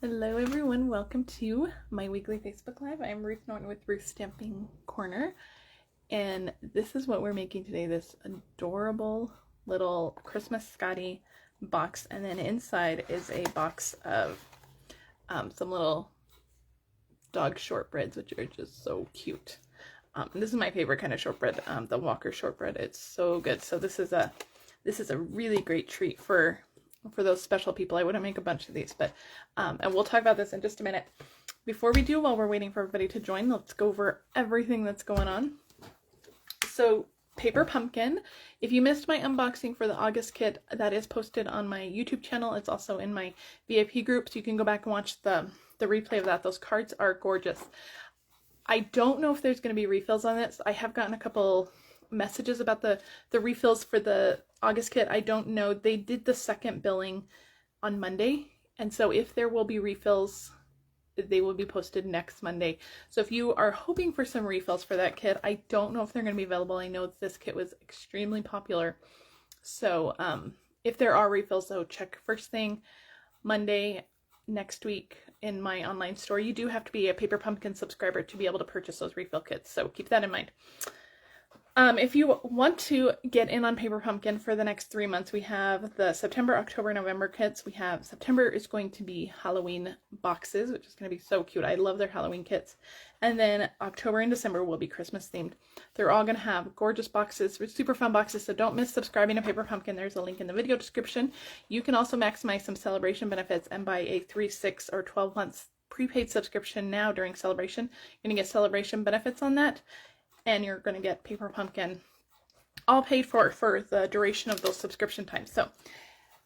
Hello everyone, welcome to my weekly Facebook Live. I'm Ruth Norton with Ruth's Stamping Corner, and this is what we're making today, this adorable little Christmas Scottie box, and then inside is a box of some little dog shortbreads, which are just so cute. This is my favorite kind of shortbread, the Walker shortbread. It's so good. So this is a really great treat for those special people. I wouldn't make a bunch of these, but and we'll talk about this in just a minute. Before we do, while we're waiting for everybody to join, let's go over everything that's going on. So Paper Pumpkin, if you missed my unboxing for the August kit, that is posted on my YouTube channel. It's also in my VIP group, so you can go back and watch the replay of that. Those cards are gorgeous. I don't know if there's going to be refills on this. I have gotten a couple messages about the refills for the August kit. I don't know. They did the second billing on Monday, and so if there will be refills, they will be posted next Monday. So if you are hoping for some refills for that kit, I don't know if they're going to be available. I know this kit was extremely popular. So if there are refills, though, check first thing Monday next week in my online store. You do have to be a Paper Pumpkin subscriber to be able to purchase those refill kits, so keep that in mind. If you want to get in on Paper Pumpkin for the next 3 months, we have the September, October, November kits. We have September is going to be Halloween boxes, which is going to be so cute. I love their Halloween kits. And then October and December will be Christmas themed. They're all going to have gorgeous boxes, super fun boxes, so don't miss subscribing to Paper Pumpkin. There's a link in the video description. You can also maximize some celebration benefits and buy a 3, 6, or 12 months prepaid subscription now during celebration. You're going to get celebration benefits on that, and you're going to get Paper Pumpkin all paid for the duration of those subscription times. So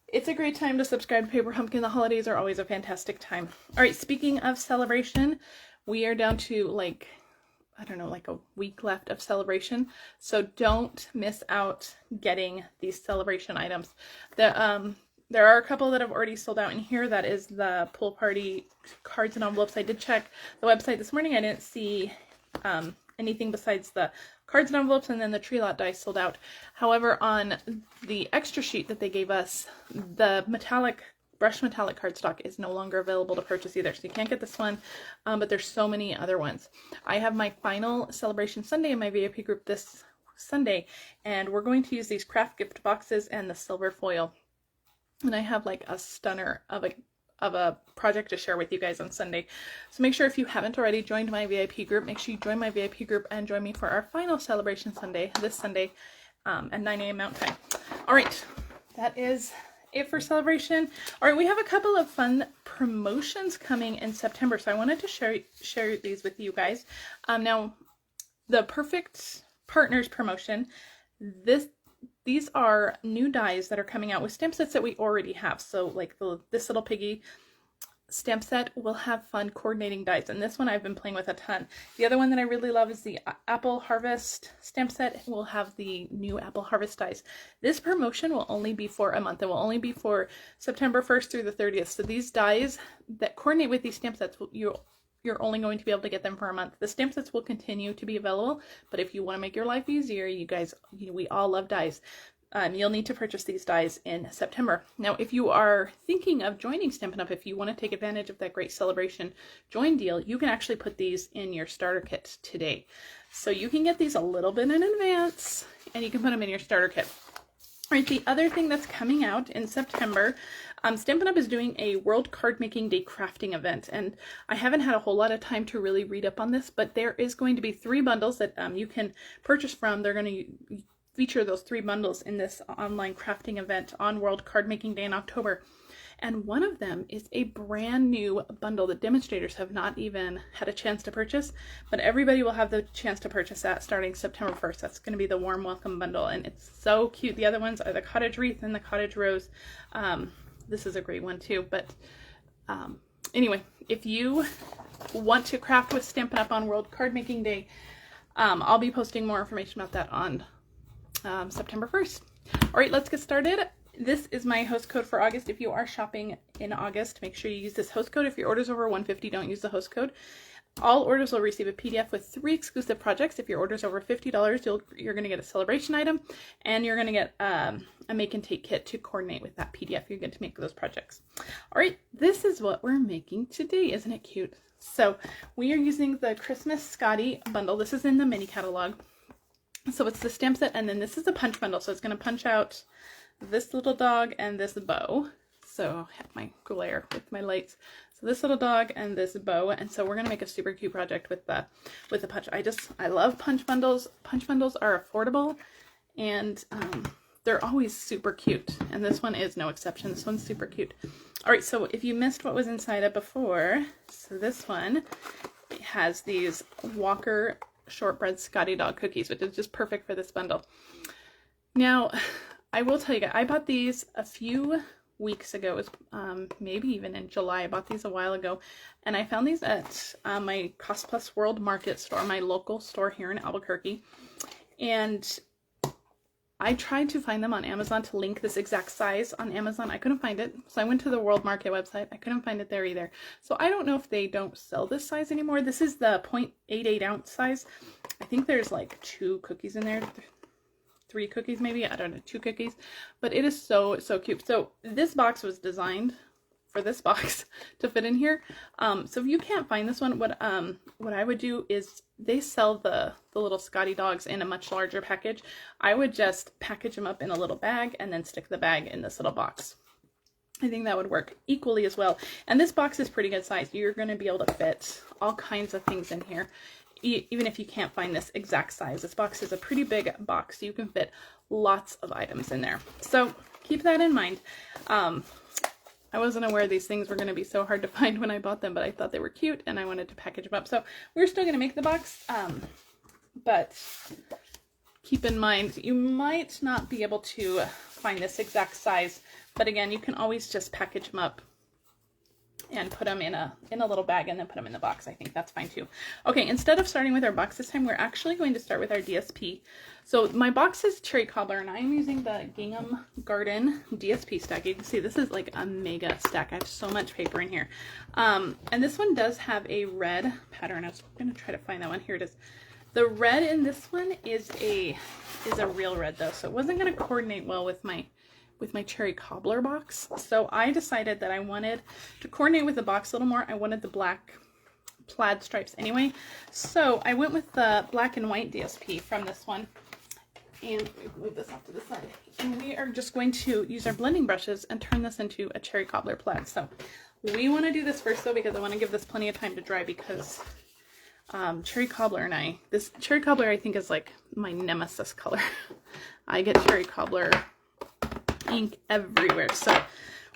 it's a great time to subscribe to Paper Pumpkin. The holidays are always a fantastic time. All right, speaking of celebration, we are down to like a week left of celebration. So don't miss out getting these celebration items. There are a couple that have already sold out in here. That is the pool party cards and envelopes. I did check the website this morning. I didn't see anything besides the cards and envelopes, and then the tree lot dice sold out. However, on the extra sheet that they gave us, the brushed metallic cardstock is no longer available to purchase either, so you can't get this one, but there's so many other ones. I have my final Celebration Sunday in my VIP group this Sunday, and we're going to use these craft gift boxes and the silver foil, and I have like a stunner of a project to share with you guys on Sunday. So make sure, if you haven't already joined my VIP group, make sure you join my VIP group and join me for our final Celebration Sunday this Sunday at 9 a.m. Mountain Time. All right, that is it for celebration. All right, we have a couple of fun promotions coming in September, so I wanted to share these with you guys. Now, the Perfect Partners promotion, these are new dies that are coming out with stamp sets that we already have. So like this little piggy stamp set will have fun coordinating dies, and this one I've been playing with a ton. The other one that I really love is the Apple Harvest stamp set. It will have the new Apple Harvest dies. This promotion will only be for a month. It will only be for September 1st through the 30th. So these dies that coordinate with these stamp sets, you're only going to be able to get them for a month. The stamp sets will continue to be available, but if you want to make your life easier, you guys, we all love dies. You'll need to purchase these dies in September. Now, if you are thinking of joining Stampin' Up, if you want to take advantage of that great celebration join deal, you can actually put these in your starter kit today. So you can get these a little bit in advance, and you can put them in your starter kit. All right, the other thing that's coming out in September, Stampin' Up is doing a World Card Making Day crafting event, and I haven't had a whole lot of time to really read up on this, but there is going to be 3 bundles that you can purchase from. They're going to feature those 3 bundles in this online crafting event on World Card Making Day in October. And one of them is a brand new bundle that demonstrators have not even had a chance to purchase, but everybody will have the chance to purchase that starting September 1st. That's going to be the Warm Welcome bundle, and it's so cute. The other ones are the Cottage Wreath and the Cottage Rose. This is a great one too, but anyway, if you want to craft with Stampin' Up on World Card Making Day, I'll be posting more information about that on September 1st. All right, let's get started. This is my host code for August. If you are shopping in August, make sure you use this host code. If your order's over $150, don't use the host code. All orders will receive a PDF with 3 exclusive projects. If your order's over $50, you're going to get a celebration item, and you're going to get a make and take kit to coordinate with that PDF. You're going to make those projects. All right, this is what we're making today. Isn't it cute? So we are using the Christmas Scottie Bundle. This is in the mini catalog. So it's the stamp set, and then this is the punch bundle. So it's going to punch out this little dog and this bow. So I have my glare with my lights. So this little dog and this bow, and so we're gonna make a super cute project with the punch. I love punch bundles. Punch bundles are affordable, and they're always super cute. And this one is no exception. This one's super cute. All right, so if you missed what was inside it before, so this one has these Walker shortbread Scottie dog cookies, which is just perfect for this bundle. Now, I will tell you guys, I bought these a few weeks ago. It was maybe even in July. I bought these a while ago, and I found these at my Cost Plus World Market store, my local store here in Albuquerque, and I tried to find them on Amazon to link this exact size on Amazon. I couldn't find it, so I went to the World Market website. I couldn't find it there either. So I don't know if they don't sell this size anymore. This is the 0.88 ounce size. I think there's like 2 cookies in there. 3 cookies maybe, I don't know, 2 cookies, but it is so cute. So this box was designed for this box to fit in here. So if you can't find this one, what I would do is, they sell the little Scottie dogs in a much larger package. I would just package them up in a little bag and then stick the bag in this little box. I think that would work equally as well. And this box is pretty good size. You're going to be able to fit all kinds of things in here. Even if you can't find this exact size, this box is a pretty big box. So you can fit lots of items in there. So keep that in mind. I wasn't aware these things were going to be so hard to find when I bought them, but I thought they were cute and I wanted to package them up. So we're still going to make the box, but keep in mind, you might not be able to find this exact size, but again, you can always just package them up and put them in a little bag and then put them in the box. I think that's fine too. Okay, instead of starting with our box this time, we're actually going to start with our DSP. So my box is cherry cobbler, and I'm using the Gingham Garden DSP stack. You can see this is like a mega stack. I have so much paper in here. And this one does have a red pattern. I was going to try to find that one. Here it is. The red in this one is a real red though, so it wasn't going to coordinate well with my cherry cobbler box. So I decided that I wanted to coordinate with the box a little more. I wanted the black plaid stripes anyway. So I went with the black and white DSP from this one. And move this off to the side. And we are just going to use our blending brushes and turn this into a cherry cobbler plaid. So we want to do this first though, because I want to give this plenty of time to dry, because cherry cobbler and this cherry cobbler I think is like my nemesis color. I get cherry cobbler ink everywhere. So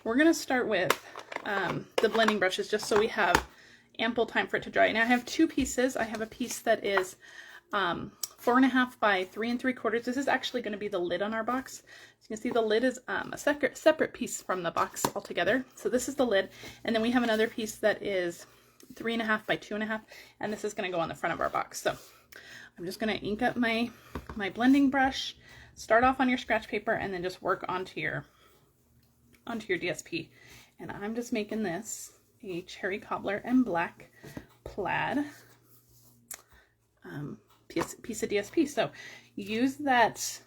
we're going to start with the blending brushes just so we have ample time for it to dry. Now I have 2 pieces. I have a piece that is 4.5 by 3 3/4. This is actually going to be the lid on our box. So you can see the lid is a separate piece from the box altogether. So this is the lid, and then we have another piece that is 3.5 by 2.5, and this is going to go on the front of our box. So I'm just going to ink up my blending brush. Start off on your scratch paper and then just work onto your DSP. And I'm just making this a cherry cobbler and black plaid piece of DSP. So use that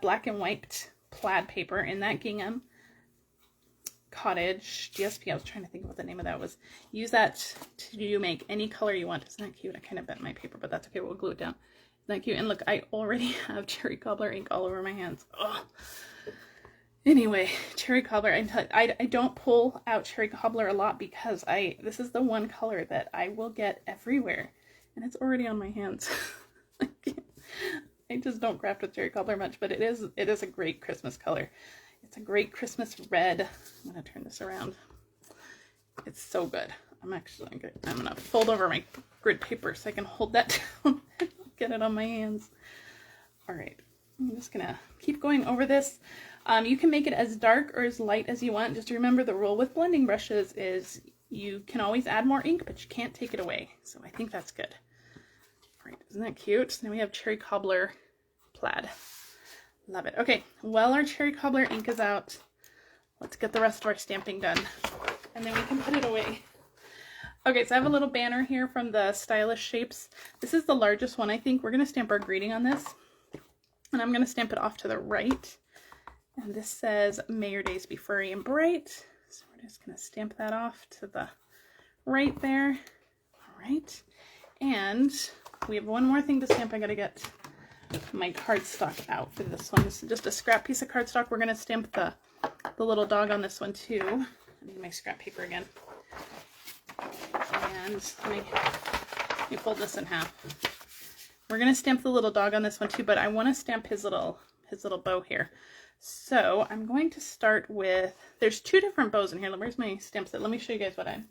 black and white plaid paper in that Gingham Cottage DSP. I was trying to think of what the name of that was. Use that to make any color you want. Isn't that cute? I kind of bent my paper, but that's okay. We'll glue it down. Isn't that cute? And look, I already have cherry cobbler ink all over my hands. Oh. Anyway, cherry cobbler. I don't pull out cherry cobbler a lot because this is the one color that I will get everywhere, and it's already on my hands. I just don't craft with cherry cobbler much, but it is a great Christmas color. It's a great Christmas red. I'm gonna turn this around. It's so good. I'm gonna fold over my grid paper so I can hold that down and get it on my hands. All right, I'm just gonna keep going over this. You can make it as dark or as light as you want. Just remember, the rule with blending brushes is you can always add more ink, but you can't take it away. So I think that's good. All right, isn't that cute? So now we have cherry cobbler plaid. Love it. Okay, while our cherry cobbler ink is out, let's get the rest of our stamping done, and then we can put it away. Okay, so I have a little banner here from the Stylish Shapes. This is the largest one, I think. We're going to stamp our greeting on this, and I'm going to stamp it off to the right. And this says, "May your days be furry and bright." So we're just going to stamp that off to the right there. All right. And we have one more thing to stamp. I got to get my cardstock out for this one. This is just a scrap piece of cardstock. We're going to stamp the little dog on this one too. I need my scrap paper again. And let me fold this in half. We're going to stamp the little dog on this one too, but I want to stamp his little bow here. So I'm going to start with, there's two different bows in here. Where's my stamp set? Let me show you guys what I'm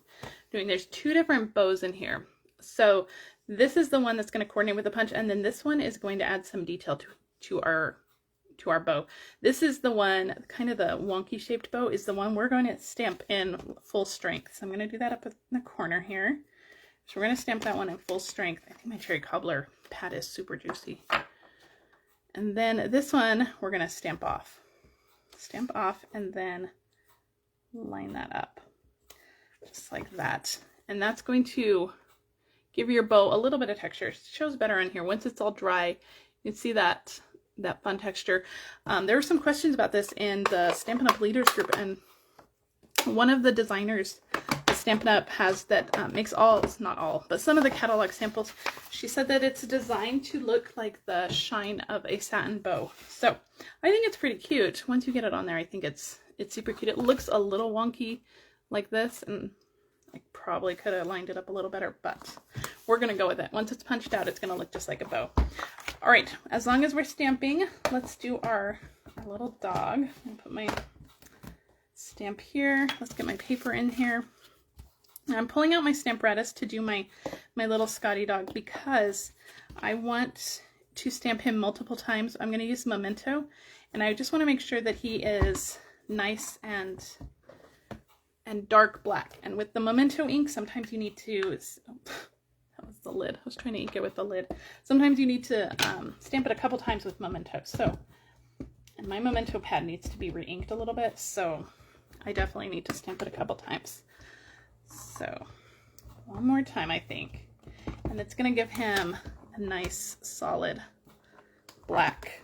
doing. There's two different bows in here. So this is the one that's going to coordinate with the punch, and then this one is going to add some detail to our bow. This is the one, kind of the wonky shaped bow, is the one we're going to stamp in full strength. So I'm going to do that up in the corner here. So we're going to stamp that one in full strength. I think my cherry cobbler pad is super juicy. And then this one we're going to stamp off. Stamp off and then line that up. Just like that. And that's going to give your bow a little bit of texture. It shows better on here. Once it's all dry, you can see that fun texture. There were some questions about this in the Stampin' Up Leaders group, and one of the designers Stampin' Up has that makes not all, but some of the catalog samples, she said that it's designed to look like the shine of a satin bow. So I think it's pretty cute. Once you get it on there, I think it's super cute. It looks a little wonky like this, and I probably could have lined it up a little better, but we're going to go with it. Once it's punched out, it's going to look just like a bow. All right, as long as we're stamping, let's do our little dog. I'm going to put my stamp here. Let's get my paper in here. Now I'm pulling out my Stamparatus to do my little Scottie dog because I want to stamp him multiple times. I'm going to use Memento, and I just want to make sure that he is nice and dark black. And with the Memento ink, sometimes you need to, that was the lid. I was trying to ink it with the lid. Sometimes you need to stamp it a couple times with Memento. So, and my Memento pad needs to be re-inked a little bit, so I definitely need to stamp it a couple times. So one more time, I think, and it's going to give him a nice solid black.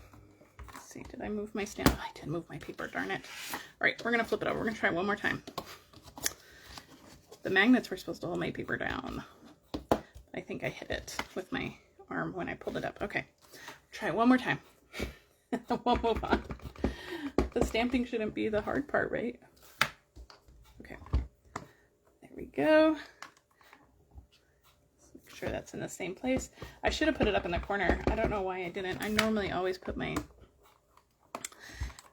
Let's see, did I move my stamp? I did move my paper, darn it. All right, we're going to flip it over. We're going to try one more time. The magnets were supposed to hold my paper down. I think I hit it with my arm when I pulled it up. Okay, try it one more time. We'll move on. The stamping shouldn't be the hard part, right? Okay. There we go. Make sure that's in the same place. I should have put it up in the corner. I don't know why I didn't. I normally always put my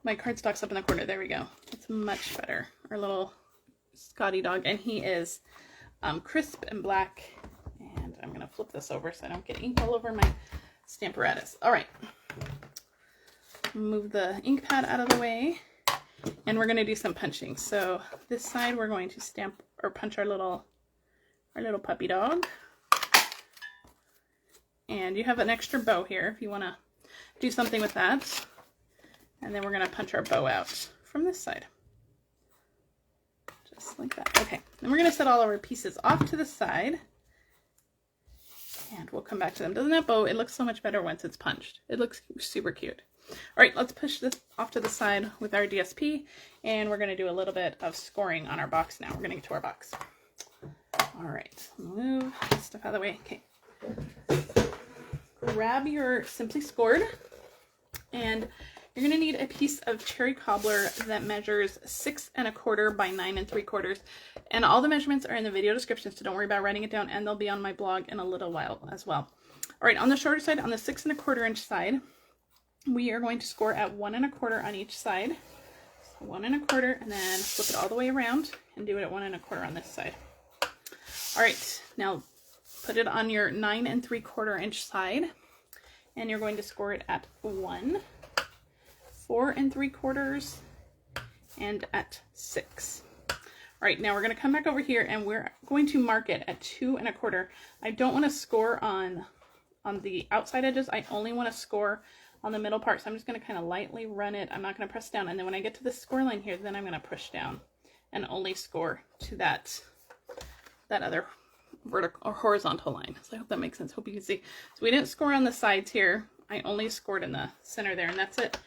cardstocks up in the corner. There we go. It's much better. Our little Scottie dog, and he is crisp and black. And I'm going to flip this over so I don't get ink all over my Stamparatus. All right. Move the ink pad out of the way, and we're going to do some punching. So this side we're going to stamp or punch our little puppy dog. And you have an extra bow here if you want to do something with that. And then we're going to punch our bow out from this side. Just like that. Okay. Then we're going to set all of our pieces off to the side. And we'll come back to them. Doesn't that bow, it looks so much better once it's punched. It looks super cute. All right, let's push this off to the side with our DSP, and we're going to do a little bit of scoring on our box now. We're going to get to our box. All right, move this stuff out of the way. Okay. Grab your Simply Scored, and you're going to need a piece of cherry cobbler that measures 6 1/4 by 9 3/4. And all the measurements are in the video description, so don't worry about writing it down, and they'll be on my blog in a little while as well. All right, on the shorter side, on the 6 1/4 inch side, we are going to score at 1 1/4 on each side. So 1 1/4, and then flip it all the way around and do it at 1 1/4 on this side. All right, now put it on your 9 3/4 inch side, and you're going to score it at 1, 4 3/4, and at 6. All right, now we're going to come back over here, and we're going to mark it at 2 1/4. I don't want to score on the outside edges. I only want to score on the middle part. So I'm just going to kind of lightly run it. I'm not going to press down. And then when I get to the score line here, then I'm going to push down and only score to that other vertical or horizontal line. So I hope that makes sense. Hope you can see. So we didn't score on the sides here. I only scored in the center there, and that's it.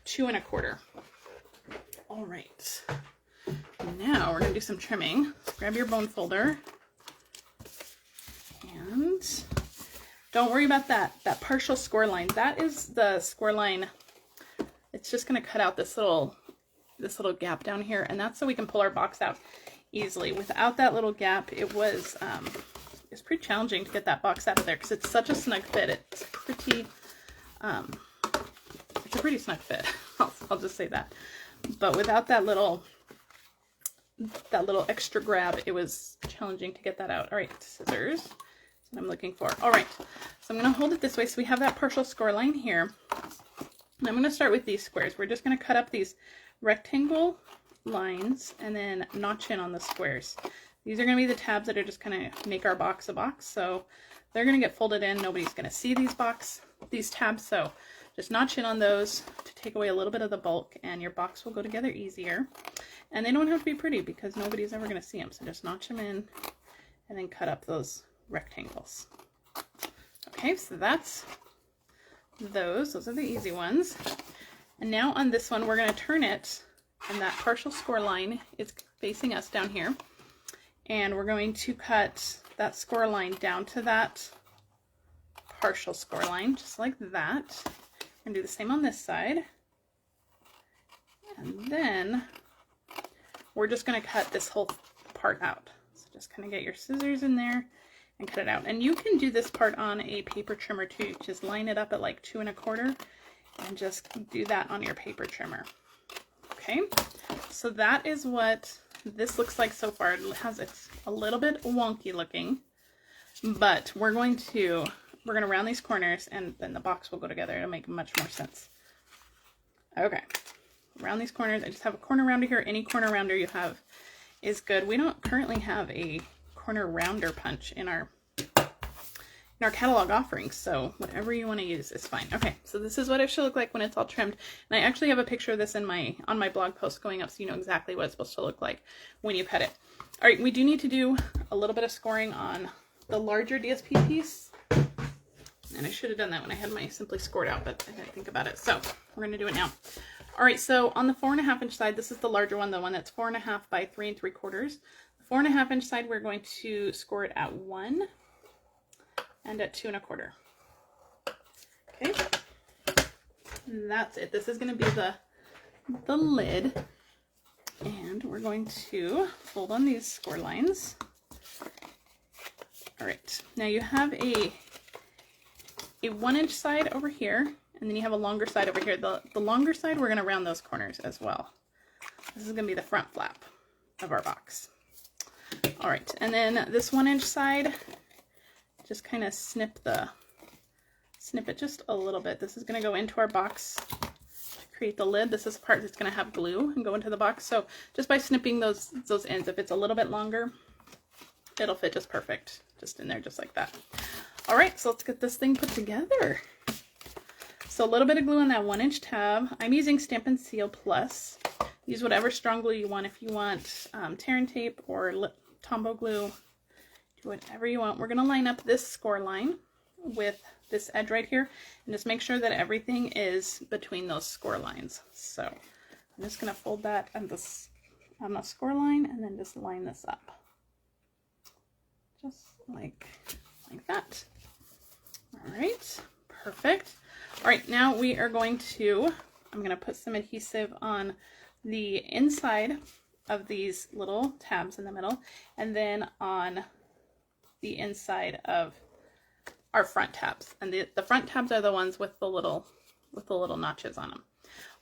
2 1/4. All right. now we're gonna do some trimming. Grab your bone folder. And don't worry about that partial score line. That is the score line. It's just gonna cut out this little gap down here, and that's so we can pull our box out easily. Without that little gap, it's pretty challenging to get that box out of there because it's such a snug fit. It's a pretty snug fit. I'll just say that. But without that little extra grab, it was challenging to get that out. All right, scissors. That's what I'm looking for. All right, so I'm going to hold it this way so we have that partial score line here. And I'm going to start with these squares. We're just going to cut up these rectangle lines and then notch in on the squares. These are going to be the tabs that are just going to make our box a box. So they're going to get folded in. Nobody's going to see these tabs. So just notch in on those to take away a little bit of the bulk, and your box will go together easier. And they don't have to be pretty because nobody's ever going to see them. So just notch them in and then cut up those rectangles. Okay, so that's those. Those are the easy ones. And now on this one, we're going to turn it, and that partial score line is facing us down here. And we're going to cut that score line down to that partial score line, just like that. We're going to do the same on this side. And then we're just going to cut this whole part out. So just kind of get your scissors in there and cut it out. And you can do this part on a paper trimmer too. Just line it up at like 2 1/4 and just do that on your paper trimmer. Okay, so that is what this looks like so far. It's a little bit wonky looking, but we're going to round these corners, and then the box will go together. It'll make much more sense. Okay, round these corners. I just have a corner rounder here. Any corner rounder you have is good. We don't currently have a corner rounder punch in our catalog offerings, so whatever you want to use is fine. Okay, so this is what it should look like when it's all trimmed, and I actually have a picture of this on my blog post going up, so you know exactly what it's supposed to look like when you cut it. All right, we do need to do a little bit of scoring on the larger DSP piece, and I should have done that when I had my Simply Scored out, but I didn't think about it, so we're going to do it now. All right, so on the 4 1/2 inch side, this is the larger one, the one that's 4 1/2 by 3 3/4. The 4 1/2 inch side, we're going to score it at 1 and at 2 1/4. Okay, and that's it. This is going to be the lid, and we're going to fold on these score lines. All right, now you have a 1 inch side over here, and then you have a longer side over here. The longer side, we're going to round those corners as well. This is going to be the front flap of our box. All right, and then this 1 inch side, just kind of snip it just a little bit. This is going to go into our box to create the lid. This is the part that's going to have glue and go into the box. So just by snipping those ends, if it's a little bit longer, it'll fit just perfect, just in there, just like that. All right, so let's get this thing put together. So a little bit of glue on that 1 inch tab. I'm using Stampin' Seal Plus. Use whatever strong glue you want. If you want tear and tape or Tombow glue, do whatever you want. We're going to line up this score line with this edge right here, and just make sure that everything is between those score lines. So I'm just going to fold that on the score line, and then just line this up. Just like that. All right, perfect. All right, now we are going to, I'm going to put some adhesive on the inside of these little tabs in the middle, and then on the inside of our front tabs. And the front tabs are the ones with the little notches on them.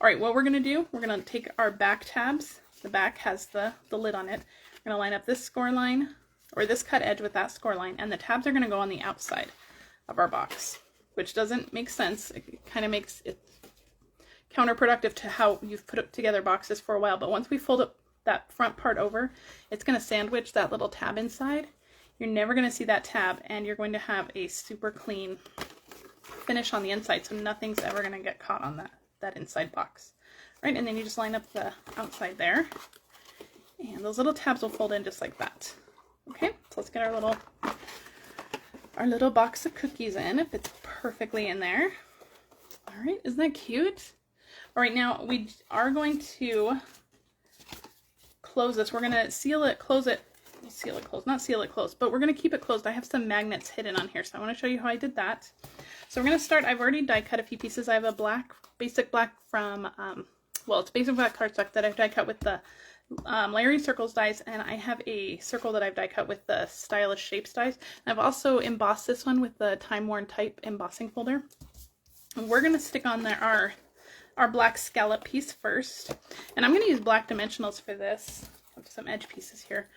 All right, what we're going to do, we're going to take our back tabs. The back has the lid on it. We're going to line up this score line, or this cut edge with that score line, and the tabs are going to go on the outside of our box, which doesn't make sense. It kind of makes it counterproductive to how you've put together boxes for a while. But once we fold up that front part over, it's going to sandwich that little tab inside. You're never going to see that tab, and you're going to have a super clean finish on the inside, so nothing's ever going to get caught on that inside box. Right, and then you just line up the outside there, and those little tabs will fold in just like that. Okay, so let's get our little box of cookies in. It fits perfectly in there. All right, isn't that cute? All right, now we are going to close this. We're going to seal it, close it, seal it closed, not seal it closed, but we're going to keep it closed. I have some magnets hidden on here, so I want to show you how I did that. So we're going to start, I've already die cut a few pieces. I have a black, basic black from, well, it's basic black cardstock that I've die cut with the layering circles dies, and I have a circle that I've die cut with the Stylish Shapes dies. And I've also embossed this one with the Time Worn Type embossing folder. And we're going to stick on there our black scallop piece first. And I'm going to use black dimensionals for this. I have some edge pieces here.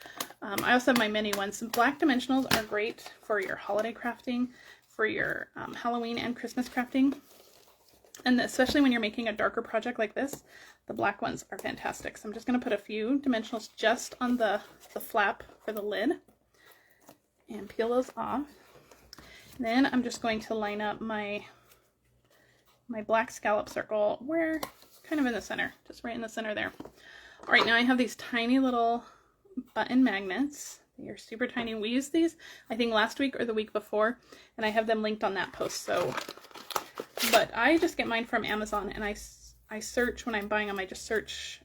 I also have my mini ones. Some black dimensionals are great for your holiday crafting, for your Halloween and Christmas crafting. And especially when you're making a darker project like this, the black ones are fantastic. So I'm just going to put a few dimensionals just on the flap for the lid and peel those off. Then I'm just going to line up my black scallop circle where kind of in the center, just right in the center there. All right, now I have these tiny little button magnets. They're super tiny. We used these, I think, last week or the week before, and I have them linked on that post. So, but I just get mine from Amazon, and I search when I'm buying them. I just search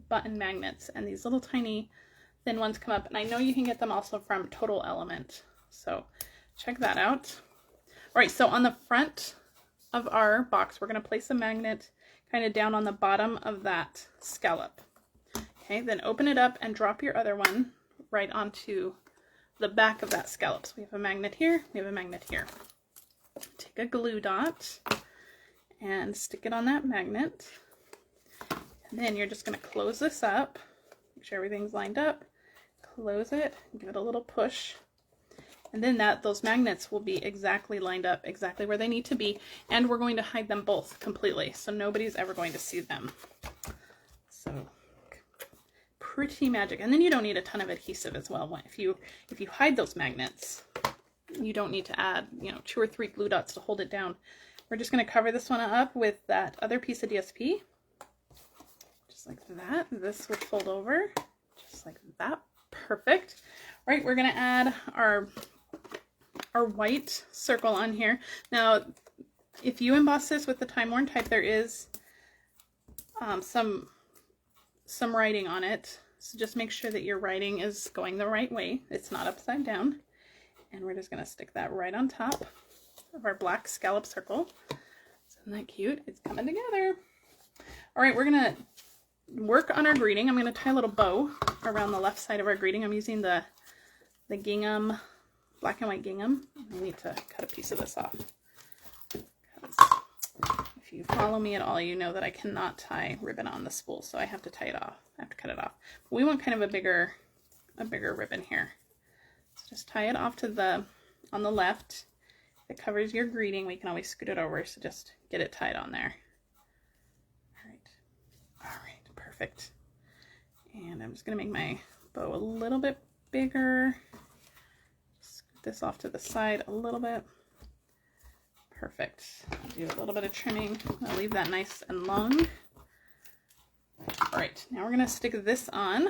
button magnets, and these little tiny thin ones come up. And I know you can get them also from Total Element. So check that out. All right, so on the front of our box, we're going to place a magnet kind of down on the bottom of that scallop. Okay, then open it up and drop your other one right onto the back of that scallop. So we have a magnet here, we have a magnet here. Take a glue dot and stick it on that magnet. And then you're just going to close this up, make sure everything's lined up, close it, give it a little push. And then those magnets will be exactly lined up, exactly where they need to be. And we're going to hide them both completely, so nobody's ever going to see them. So pretty magic. And then you don't need a ton of adhesive as well. If you hide those magnets, you don't need to add, 2 or 3 glue dots to hold it down. We're just going to cover this one up with that other piece of DSP. Just like that. This will fold over, just like that. Perfect. All right, we're going to add our white circle on here. Now, if you emboss this with the Time Worn Type, there is some writing on it. So just make sure that your writing is going the right way. It's not upside down. And we're just going to stick that right on top of our black scallop circle. Isn't that cute? It's coming together. All right, we're going to work on our greeting. I'm going to tie a little bow around the left side of our greeting. I'm using the gingham, black and white gingham. I need to cut a piece of this off. If you follow me at all, you know that I cannot tie ribbon on the spool, so I have to tie it off. I have to cut it off. But we want kind of a bigger ribbon here. So just tie it off to on the left. If it covers your greeting, we can always scoot it over, so just get it tied on there. All right, perfect. And I'm just gonna make my bow a little bit bigger. Scoot this off to the side a little bit. Perfect. I'll do a little bit of trimming. I'll leave that nice and long. All right, now we're gonna stick this on,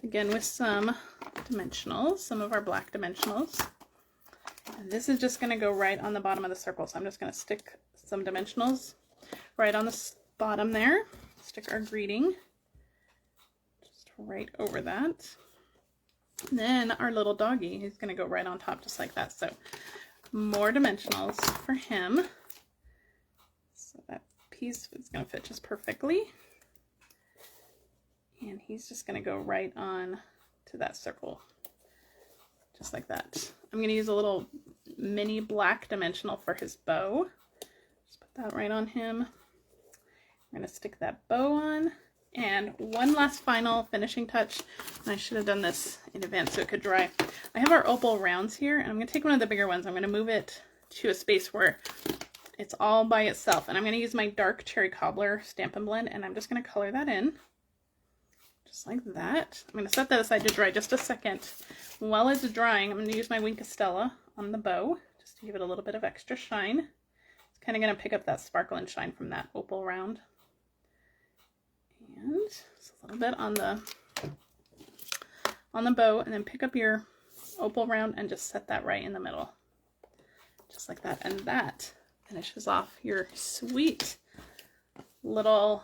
again with some dimensionals, some of our black dimensionals. And this is just gonna go right on the bottom of the circle. So I'm just gonna stick some dimensionals right on the bottom there. Stick our greeting just right over that. And then our little doggy is gonna go right on top just like that. So more dimensionals for him. So that piece is going to fit just perfectly. And he's just going to go right on to that circle. Just like that. I'm going to use a little mini black dimensional for his bow. Just put that right on him. I'm going to stick that bow on. And one last final finishing touch, and I should have done this in advance so it could dry. I have our Opal Rounds here, and I'm going to take one of the bigger ones. I'm going to move it to a space where it's all by itself. And I'm going to use my dark cherry cobbler Stampin' Blend, and I'm just going to color that in. Just like that. I'm going to set that aside to dry just a second. While it's drying, I'm going to use my wink of Stella on the bow, just to give it a little bit of extra shine. It's kind of going to pick up that sparkle and shine from that Opal Round. And just a little bit on the bow, and then pick up your Opal Round and just set that right in the middle. Just like that. And that finishes off your sweet little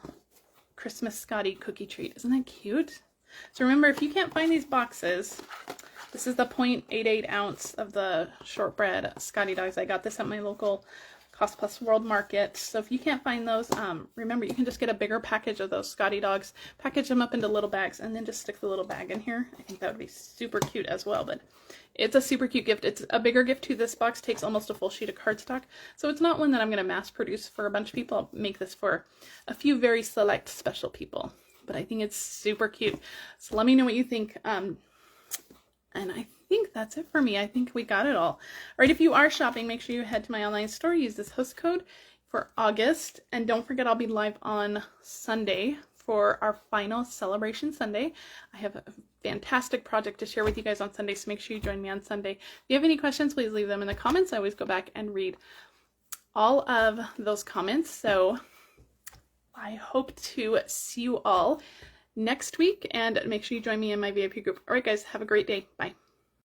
Christmas Scottie cookie treat. Isn't that cute? So remember, if you can't find these boxes, this is the 0.88 ounce of the shortbread Scottie dogs. I got this at my local Cost Plus World Market. So if you can't find those, remember, you can just get a bigger package of those Scottie dogs, package them up into little bags, and then just stick the little bag in here. I think that would be super cute as well, but it's a super cute gift. It's a bigger gift too. This box takes almost a full sheet of cardstock, so it's not one that I'm going to mass produce for a bunch of people. I'll make this for a few very select special people, but I think it's super cute. So let me know what you think. And I think that's it for me. I think we got it all. All right, if you are shopping, make sure you head to my online store. Use this host code for August. And don't forget, I'll be live on Sunday for our final Celebration Sunday. I have a fantastic project to share with you guys on Sunday, so make sure you join me on Sunday. If you have any questions, please leave them in the comments. I always go back and read all of those comments. So I hope to see you all next week, and make sure you join me in my VIP group. All right, guys, have a great day. Bye.